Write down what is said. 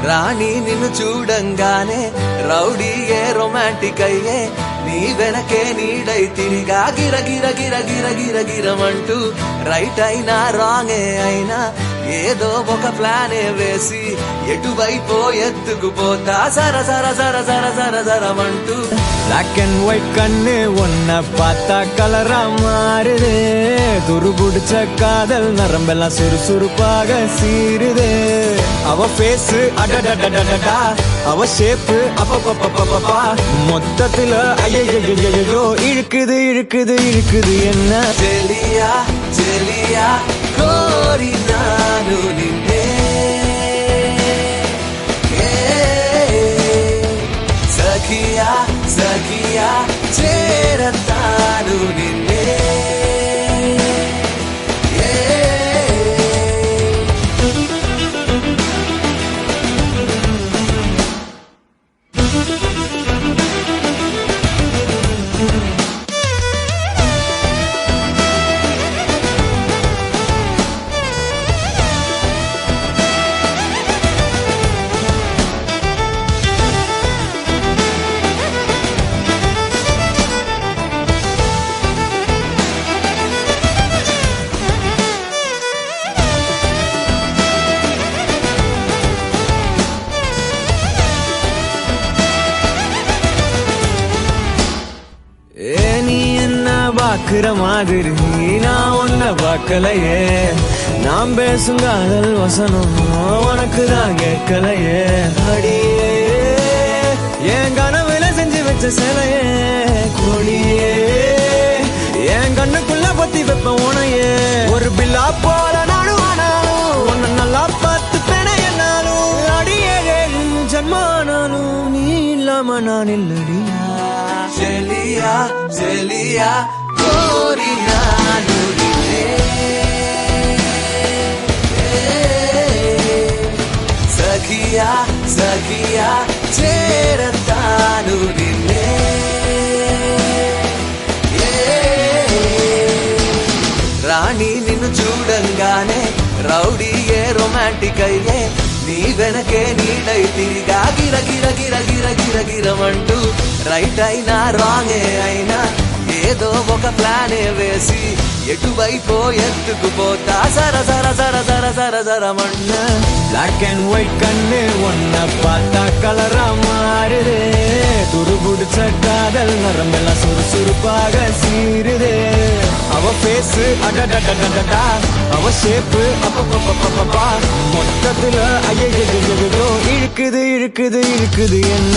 రాణి నిన్ను చూడంగానే రౌడీయే రొమాంటిక్ అయ్యే నీ వెనకే నీడై తిరిగా గిర గిర గిర గిర గిర గిరమంటూ రైట్ అయినా రాంగే అయినా ఏదో ఒక ప్లానే వేసి ఎటువైపో ఎత్తుకుపోతా సర సర సర సర సర సరమంటూ பிளாக் அண்ட் ஒயிட் கண்ணு ஒன்ன பார்த்தா கலரா மாறுதே துருபுடிச்ச காதல் நரம்பெல்லாம் சுறுசுறுப்பாக சீருதே அவ பேஸ் அடடடடடா அவ ஷேப்பு அப்பப்பப்பப்பப்பா மொத்தத்துல ஐயோ இழுக்குது இழுக்குது இழுக்குது என்ன చెలియా చెలియా కోరినాను నిన్నే సఖియా సఖియా చేరతాను నిన్నే நீ என்ன பாக்குற மாதிரி நான் ஒன்ன பார்க்கலையே நாம் பேசும் காதல் வசனம் உனக்கு தான் கேட்கலையே அடியே என் கனவுல செஞ்சு வச்ச சிலையே கொடியே என் கண்ணுக்குள்ள பத்தி வைப்ப உனையே ஒரு பில்லா போல நானும் ஆனாலும் உன்னை நல்லா பார்த்து பெண என்னாலும் அடியே ஜன்மானாலும் நீ இல்லாம நான் இல்லடி చెలియా చెలియా కోరినాను నిన్నే సఖియా సఖియా చేరతాను నిన్నే రాణి నిన్ను చూడంగానే రౌడీయే రొమాంటిక్ అయ్యే నీ వెనకే నీడై తిరిగా గిర గిర గిర గిర గిర గిరమంటూ రైట్ అయినా రాంగే అయినా ఏదో ఒక ప్లానే వేసి ఎటువైపో ఎత్తుకుపోతా సర సర సర సర సర సరమన్న பிளாக் அண்ட் ஒயிட் கண்ணு ஒன்ன பார்த்தா கலரா மாறுதே துருபுடிச்ச காதல் நரம்பெல்லாம் சுறுசுறுப்பாக சீருதே அவ பேஸ் அடடடடடா அவ ஷேப்பு அப்பப்பப்பப்பப்பா மொத்தத்துல ஐயோ இழுக்குது இழுக்குது இழுக்குது என்ன